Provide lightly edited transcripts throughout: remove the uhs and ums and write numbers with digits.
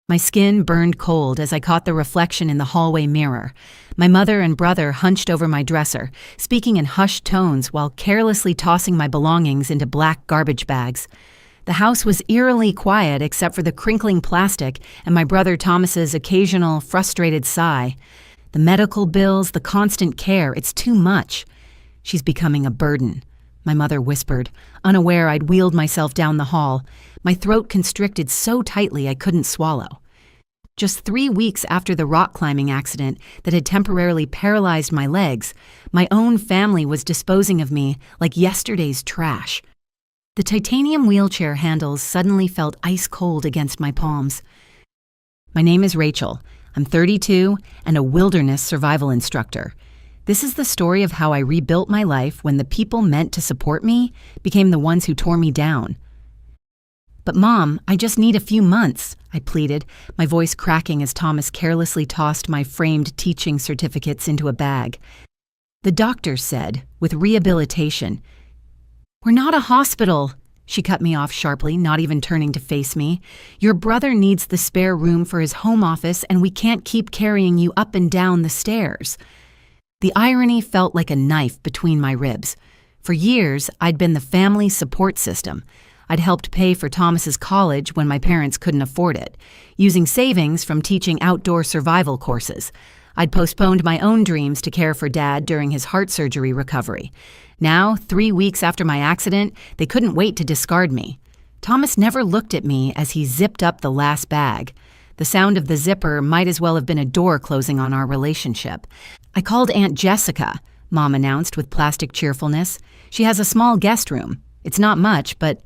My skin burned cold as I caught the reflection in the hallway mirror. My mother and brother hunched over my dresser, speaking in hushed tones while carelessly tossing my belongings into black garbage bags. The house was eerily quiet except for the crinkling plastic and my brother Thomas's occasional frustrated sigh. The medical bills, the constant care, it's too much. She's becoming a burden, my mother whispered, unaware I'd wheeled myself down the hall. My throat constricted so tightly I couldn't swallow. Just 3 weeks after the rock climbing accident that had temporarily paralyzed my legs, my own family was disposing of me like yesterday's trash. The titanium wheelchair handles suddenly felt ice cold against my palms. My name is Rachel. I'm 32 and a wilderness survival instructor. This is the story of how I rebuilt my life when the people meant to support me became the ones who tore me down. But Mom, I just need a few months, I pleaded, my voice cracking as Thomas carelessly tossed my framed teaching certificates into a bag. The doctor said, with rehabilitation, "We're not a hospital," she cut me off sharply, not even turning to face me. "Your brother needs the spare room for his home office and we can't keep carrying you up and down the stairs." The irony felt like a knife between my ribs. For years, I'd been the family support system. I'd helped pay for Thomas's college when my parents couldn't afford it, using savings from teaching outdoor survival courses. I'd postponed my own dreams to care for Dad during his heart surgery recovery. Now, 3 weeks after my accident, they couldn't wait to discard me. Thomas never looked at me as he zipped up the last bag. The sound of the zipper might as well have been a door closing on our relationship. "I called Aunt Jessica," Mom announced with plastic cheerfulness. "She has a small guest room. It's not much, but—"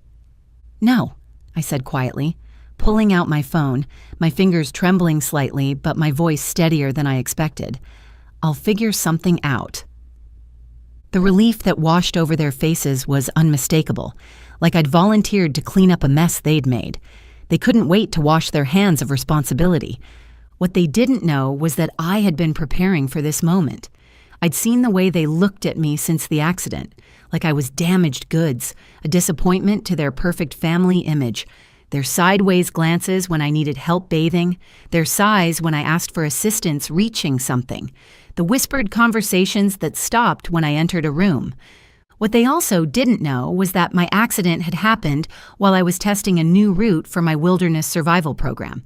"No," I said quietly, pulling out my phone, my fingers trembling slightly but my voice steadier than I expected. "I'll figure something out." The relief that washed over their faces was unmistakable, like I'd volunteered to clean up a mess they'd made. They couldn't wait to wash their hands of responsibility. What they didn't know was that I had been preparing for this moment. I'd seen the way they looked at me since the accident, like I was damaged goods, a disappointment to their perfect family image. Their sideways glances when I needed help bathing, their sighs when I asked for assistance reaching something, the whispered conversations that stopped when I entered a room. What they also didn't know was that my accident had happened while I was testing a new route for my wilderness survival program.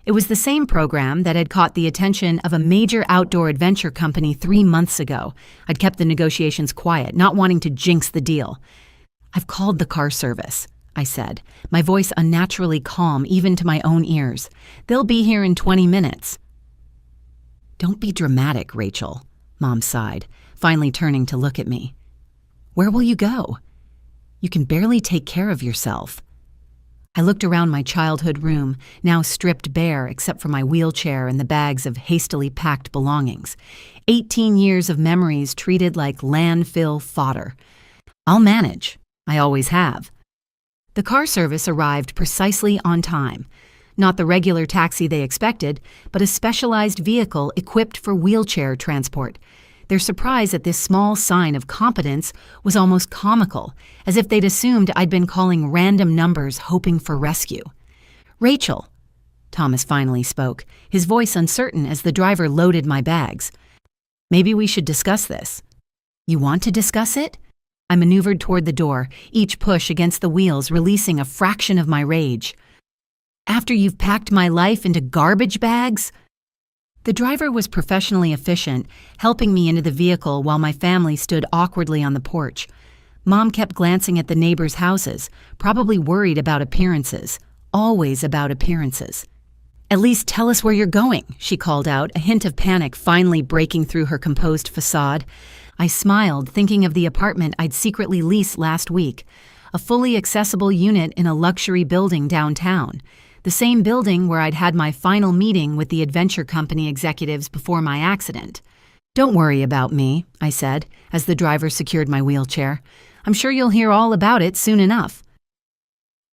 It was the same program that had caught the attention of a major outdoor adventure company 3 months ago. I'd kept the negotiations quiet, not wanting to jinx the deal. "I've called the car service," I said, my voice unnaturally calm even to my own ears. "They'll be here in 20 minutes. "Don't be dramatic, Rachel," Mom sighed, finally turning to look at me. "Where will you go? You can barely take care of yourself." I looked around my childhood room, now stripped bare except for my wheelchair and the bags of hastily packed belongings. 18 years of memories treated like landfill fodder. "I'll manage. I always have." The car service arrived precisely on time. Not the regular taxi they expected, but a specialized vehicle equipped for wheelchair transport. Their surprise at this small sign of competence was almost comical, as if they'd assumed I'd been calling random numbers hoping for rescue. "Rachel," Thomas finally spoke, his voice uncertain as the driver loaded my bags. "Maybe we should discuss this." "You want to discuss it?" I maneuvered toward the door, each push against the wheels releasing a fraction of my rage. "After you've packed my life into garbage bags?" The driver was professionally efficient, helping me into the vehicle while my family stood awkwardly on the porch. Mom kept glancing at the neighbors' houses, probably worried about appearances. Always about appearances. "At least tell us where you're going," she called out, a hint of panic finally breaking through her composed facade. I smiled, thinking of the apartment I'd secretly leased last week, a fully accessible unit in a luxury building downtown. The same building where I'd had my final meeting with the adventure company executives before my accident. "Don't worry about me," I said, as the driver secured my wheelchair. "I'm sure you'll hear all about it soon enough."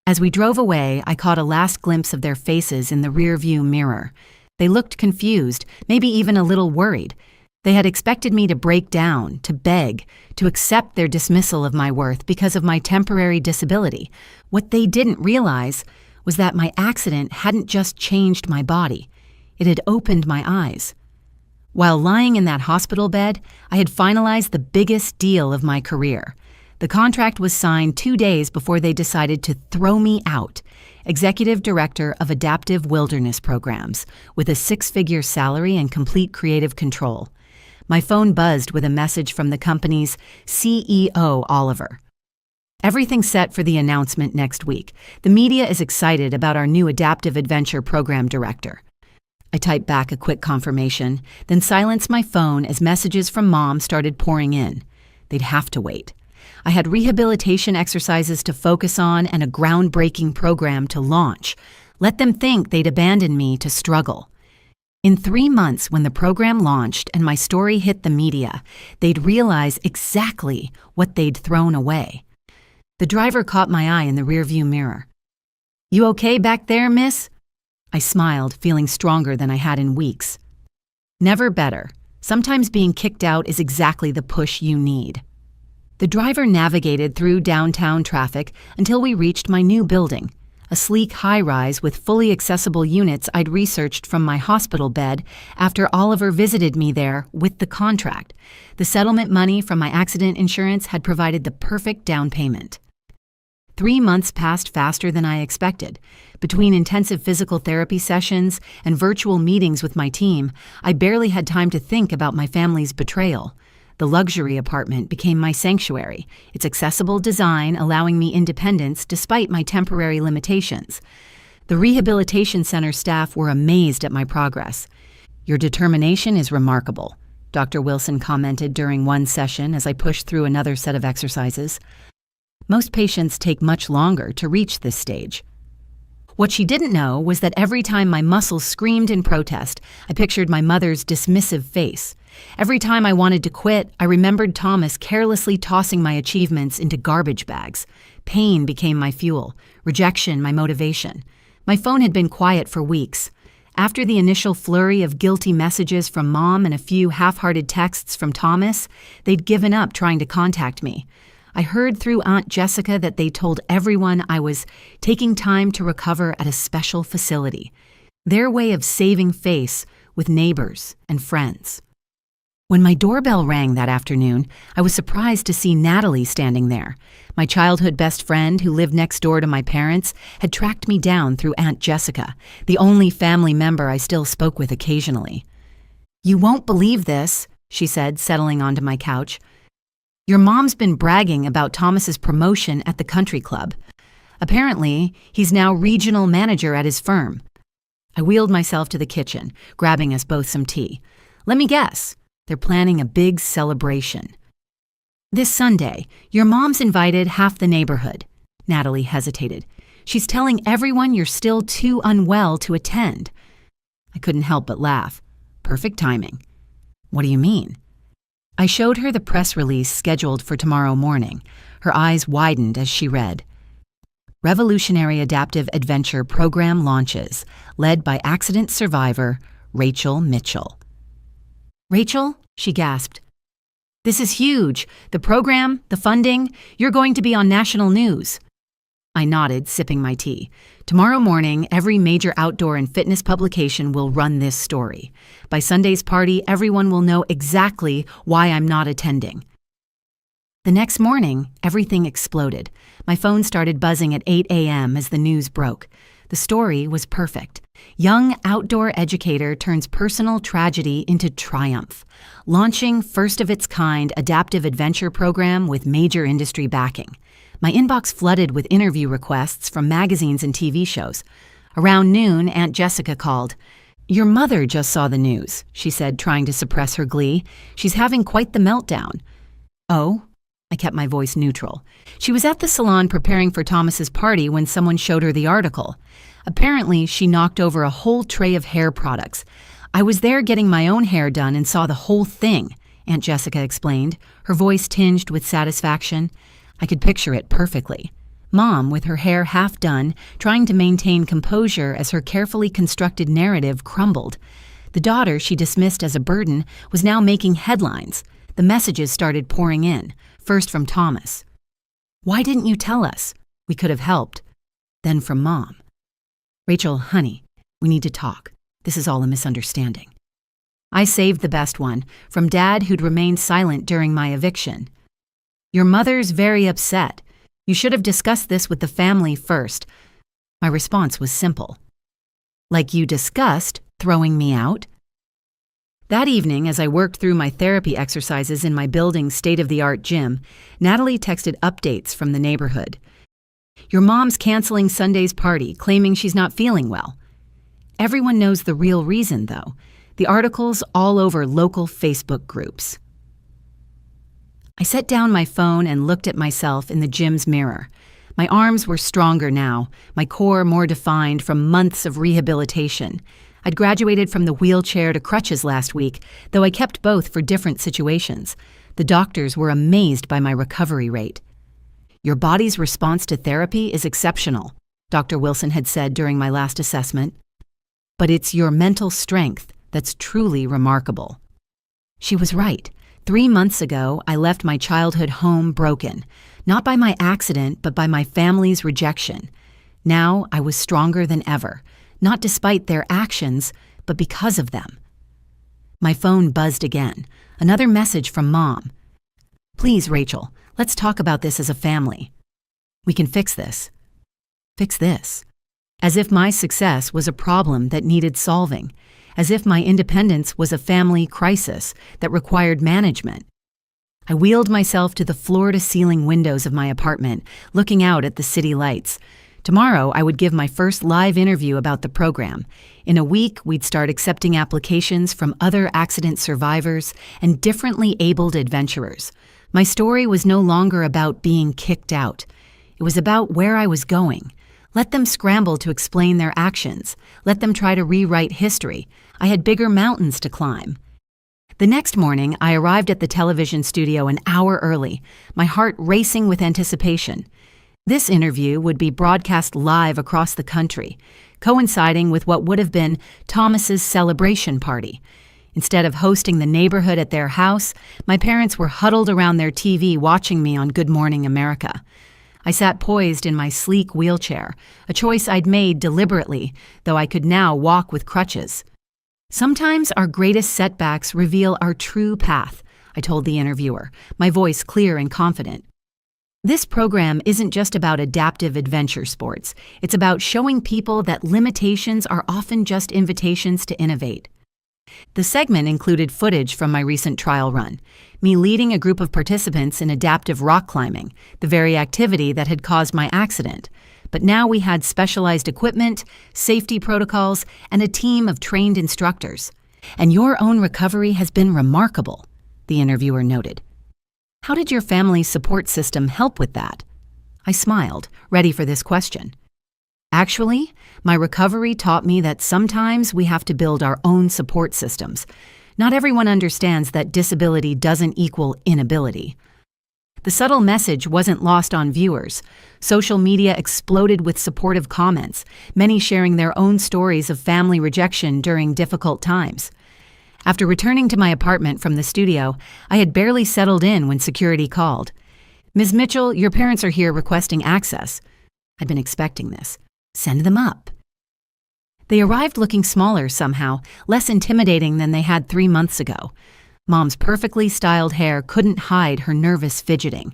As we drove away, I caught a last glimpse of their faces in the rearview mirror. They looked confused, maybe even a little worried. They had expected me to break down, to beg, to accept their dismissal of my worth because of my temporary disability. What they didn't realize was that my accident hadn't just changed my body, it had opened my eyes. While lying in that hospital bed, I had finalized the biggest deal of my career. The contract was signed 2 days before they decided to throw me out, Executive Director of Adaptive Wilderness Programs, with a 6-figure salary and complete creative control. My phone buzzed with a message from the company's CEO, Oliver. Everything's set for the announcement next week. The media is excited about our new Adaptive Adventure Program Director. I typed back a quick confirmation, then silenced my phone as messages from Mom started pouring in. They'd have to wait. I had rehabilitation exercises to focus on and a groundbreaking program to launch. Let them think they'd abandon me to struggle. In 3 months, when the program launched and my story hit the media, they'd realize exactly what they'd thrown away. The driver caught my eye in the rearview mirror. "You okay back there, miss?" I smiled, feeling stronger than I had in weeks. Never better. Sometimes being kicked out is exactly the push you need. The driver navigated through downtown traffic until we reached my new building, a sleek high-rise with fully accessible units I'd researched from my hospital bed after Oliver visited me there with the contract. The settlement money from my accident insurance had provided the perfect down payment. 3 months passed faster than I expected. Between intensive physical therapy sessions and virtual meetings with my team, I barely had time to think about my family's betrayal. The luxury apartment became my sanctuary, its accessible design allowing me independence despite my temporary limitations. The rehabilitation center staff were amazed at my progress. "Your determination is remarkable," Dr. Wilson commented during one session as I pushed through another set of exercises. "Most patients take much longer to reach this stage." What she didn't know was that every time my muscles screamed in protest, I pictured my mother's dismissive face. Every time I wanted to quit, I remembered Thomas carelessly tossing my achievements into garbage bags. Pain became my fuel, rejection my motivation. My phone had been quiet for weeks. After the initial flurry of guilty messages from Mom and a few half-hearted texts from Thomas, they'd given up trying to contact me. I heard through Aunt Jessica that they told everyone I was taking time to recover at a special facility, their way of saving face with neighbors and friends. When my doorbell rang that afternoon, I was surprised to see Natalie standing there. My childhood best friend, who lived next door to my parents, had tracked me down through Aunt Jessica, the only family member I still spoke with occasionally. "You won't believe this," she said, settling onto my couch. "Your mom's been bragging about Thomas's promotion at the country club. Apparently, he's now regional manager at his firm." I wheeled myself to the kitchen, grabbing us both some tea. "Let me guess. They're planning a big celebration." "This Sunday, your mom's invited half the neighborhood." Natalie hesitated. "She's telling everyone you're still too unwell to attend." I couldn't help but laugh. Perfect timing. "What do you mean?" I showed her the press release scheduled for tomorrow morning. Her eyes widened as she read. "Revolutionary Adaptive Adventure Program launches, led by accident survivor Rachel Mitchell." "Rachel?" she gasped. "This is huge. The program, the funding, you're going to be on national news." I nodded, sipping my tea. "Tomorrow morning, every major outdoor and fitness publication will run this story. By Sunday's party, everyone will know exactly why I'm not attending." The next morning, everything exploded. My phone started buzzing at 8 a.m. as the news broke. The story was perfect. Young outdoor educator turns personal tragedy into triumph. Launching first-of-its-kind adaptive adventure program with major industry backing. My inbox flooded with interview requests from magazines and TV shows. Around noon, Aunt Jessica called. "Your mother just saw the news," she said, trying to suppress her glee. "She's having quite the meltdown." "Oh?" I kept my voice neutral. "She was at the salon preparing for Thomas's party when someone showed her the article. Apparently, she knocked over a whole tray of hair products. I was there getting my own hair done and saw the whole thing," Aunt Jessica explained, her voice tinged with satisfaction. I could picture it perfectly. Mom, with her hair half done, trying to maintain composure as her carefully constructed narrative crumbled. The daughter she dismissed as a burden was now making headlines. The messages started pouring in, first from Thomas. "Why didn't you tell us? We could have helped." Then from Mom. Rachel, honey, we need to talk. This is all a misunderstanding. I saved the best one, from Dad, who'd remained silent during my eviction. Your mother's very upset. You should have discussed this with the family first. My response was simple. Like you discussed throwing me out? That evening, as I worked through my therapy exercises in my building's state-of-the-art gym, Natalie texted updates from the neighborhood. Your mom's canceling Sunday's party, claiming she's not feeling well. Everyone knows the real reason, though. The articles all over local Facebook groups. I set down my phone and looked at myself in the gym's mirror. My arms were stronger now, my core more defined from months of rehabilitation. I'd graduated from the wheelchair to crutches last week, though I kept both for different situations. The doctors were amazed by my recovery rate. Your body's response to therapy is exceptional, Dr. Wilson had said during my last assessment. But it's your mental strength that's truly remarkable. She was right. 3 months ago, I left my childhood home broken, not by my accident, but by my family's rejection. Now I was stronger than ever, not despite their actions, but because of them. My phone buzzed again. Another message from Mom. Please, Rachel, let's talk about this as a family. We can fix this. Fix this. As if my success was a problem that needed solving. As if my independence was a family crisis that required management. I wheeled myself to the floor-to-ceiling windows of my apartment, looking out at the city lights. Tomorrow, I would give my first live interview about the program. In a week, we'd start accepting applications from other accident survivors and differently abled adventurers. My story was no longer about being kicked out. It was about where I was going. Let them scramble to explain their actions. Let them try to rewrite history. I had bigger mountains to climb. The next morning, I arrived at the television studio an hour early, my heart racing with anticipation. This interview would be broadcast live across the country, coinciding with what would have been Thomas's celebration party. Instead of hosting the neighborhood at their house, my parents were huddled around their TV watching me on Good Morning America. I sat poised in my sleek wheelchair, a choice I'd made deliberately, though I could now walk with crutches. Sometimes our greatest setbacks reveal our true path, I told the interviewer, my voice clear and confident. This program isn't just about adaptive adventure sports. It's about showing people that limitations are often just invitations to innovate. The segment included footage from my recent trial run, me leading a group of participants in adaptive rock climbing, the very activity that had caused my accident. But now we had specialized equipment, safety protocols, and a team of trained instructors. And your own recovery has been remarkable, the interviewer noted. How did your family's support system help with that? I smiled, ready for this question. Actually, my recovery taught me that sometimes we have to build our own support systems. Not everyone understands that disability doesn't equal inability. The subtle message wasn't lost on viewers. Social media exploded with supportive comments, many sharing their own stories of family rejection during difficult times. After returning to my apartment from the studio, I had barely settled in when security called. Ms. Mitchell, your parents are here requesting access. I'd been expecting this. Send them up. They arrived looking smaller somehow, less intimidating than they had 3 months ago. Mom's perfectly styled hair couldn't hide her nervous fidgeting.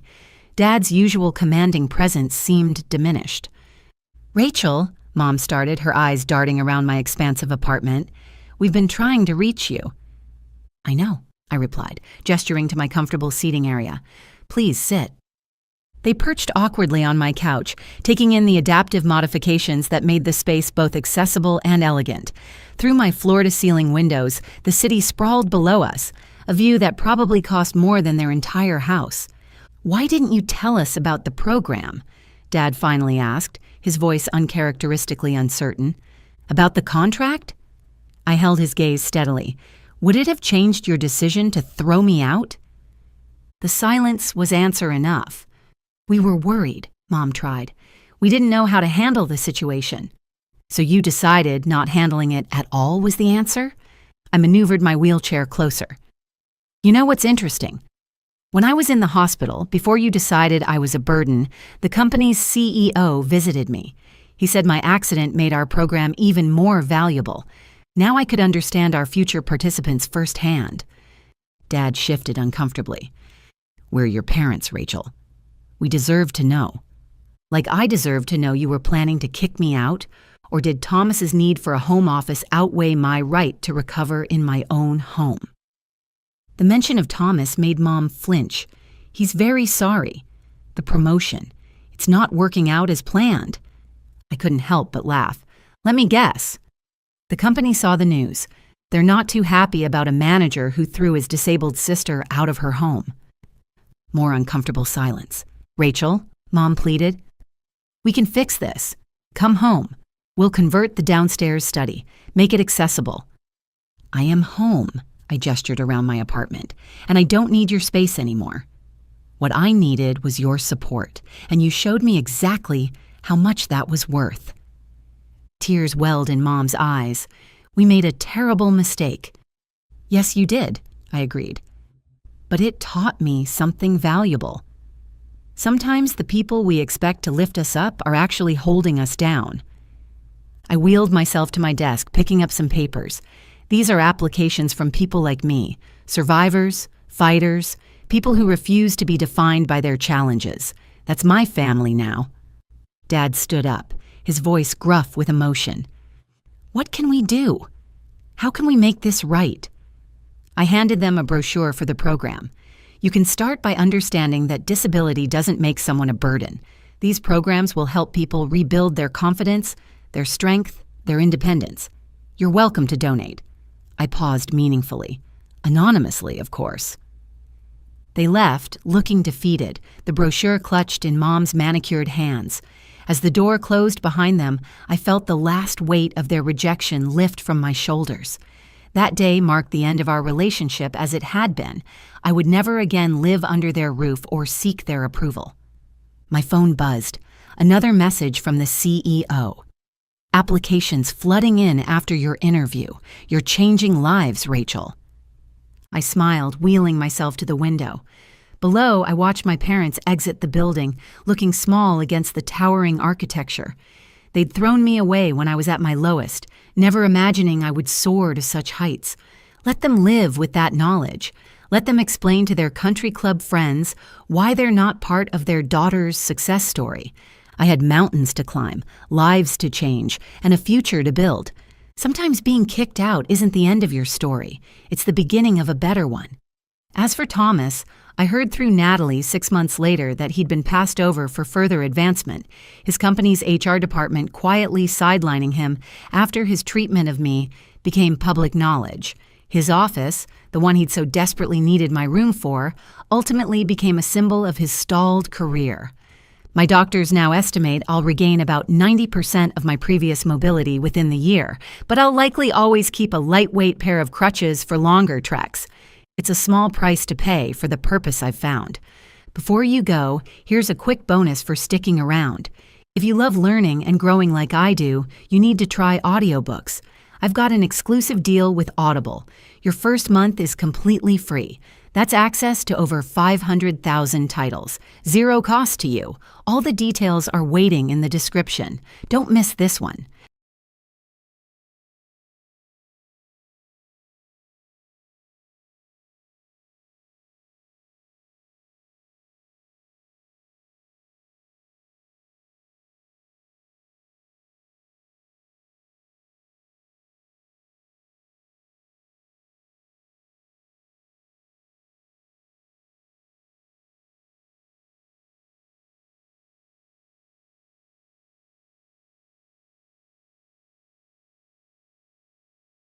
Dad's usual commanding presence seemed diminished. Rachel, Mom started, her eyes darting around my expansive apartment, we've been trying to reach you. I know, I replied, gesturing to my comfortable seating area. Please sit. They perched awkwardly on my couch, taking in the adaptive modifications that made the space both accessible and elegant. Through my floor-to-ceiling windows, the city sprawled below us, a view that probably cost more than their entire house. Why didn't you tell us about the program? Dad finally asked, his voice uncharacteristically uncertain. About the contract? I held his gaze steadily. Would it have changed your decision to throw me out? The silence was answer enough. We were worried, Mom tried. We didn't know how to handle the situation. So you decided not handling it at all was the answer? I maneuvered my wheelchair closer. You know what's interesting? When I was in the hospital, before you decided I was a burden, the company's CEO visited me. He said my accident made our program even more valuable. Now I could understand our future participants firsthand. Dad shifted uncomfortably. We're your parents, Rachel. We deserve to know. Like I deserve to know you were planning to kick me out, or did Thomas's need for a home office outweigh my right to recover in my own home? The mention of Thomas made Mom flinch. He's very sorry. The promotion. It's not working out as planned. I couldn't help but laugh. Let me guess. The company saw the news. They're not too happy about a manager who threw his disabled sister out of her home. More uncomfortable silence. Rachel, Mom pleaded. We can fix this. Come home. We'll convert the downstairs study. Make it accessible. I am home, I gestured around my apartment, and I don't need your space anymore. What I needed was your support, and you showed me exactly how much that was worth. Tears welled in Mom's eyes. We made a terrible mistake. Yes, you did, I agreed. But it taught me something valuable. Sometimes the people we expect to lift us up are actually holding us down. I wheeled myself to my desk, picking up some papers. These are applications from people like me, survivors, fighters, people who refuse to be defined by their challenges. That's my family now. Dad stood up, his voice gruff with emotion. What can we do? How can we make this right? I handed them a brochure for the program. You can start by understanding that disability doesn't make someone a burden. These programs will help people rebuild their confidence, their strength, their independence. You're welcome to donate. I paused meaningfully. Anonymously, of course. They left, looking defeated, the brochure clutched in Mom's manicured hands. As the door closed behind them, I felt the last weight of their rejection lift from my shoulders. That day marked the end of our relationship as it had been. I would never again live under their roof or seek their approval. My phone buzzed. Another message from the CEO. Applications flooding in after your interview. You're changing lives, Rachel. I smiled, wheeling myself to the window. Below, I watched my parents exit the building, looking small against the towering architecture. They'd thrown me away when I was at my lowest, never imagining I would soar to such heights. Let them live with that knowledge. Let them explain to their country club friends why they're not part of their daughter's success story. I had mountains to climb, lives to change, and a future to build. Sometimes being kicked out isn't the end of your story. It's the beginning of a better one. As for Thomas, I heard through Natalie 6 months later that he'd been passed over for further advancement, his company's HR department quietly sidelining him after his treatment of me became public knowledge. His office, the one he'd so desperately needed my room for, ultimately became a symbol of his stalled career. My doctors now estimate I'll regain about 90% of my previous mobility within the year, but I'll likely always keep a lightweight pair of crutches for longer treks. It's a small price to pay for the purpose I've found. Before you go, here's a quick bonus for sticking around. If you love learning and growing like I do, you need to try audiobooks. I've got an exclusive deal with Audible. Your first month is completely free. That's access to over 500,000 titles. Zero cost to you. All the details are waiting in the description. Don't miss this one.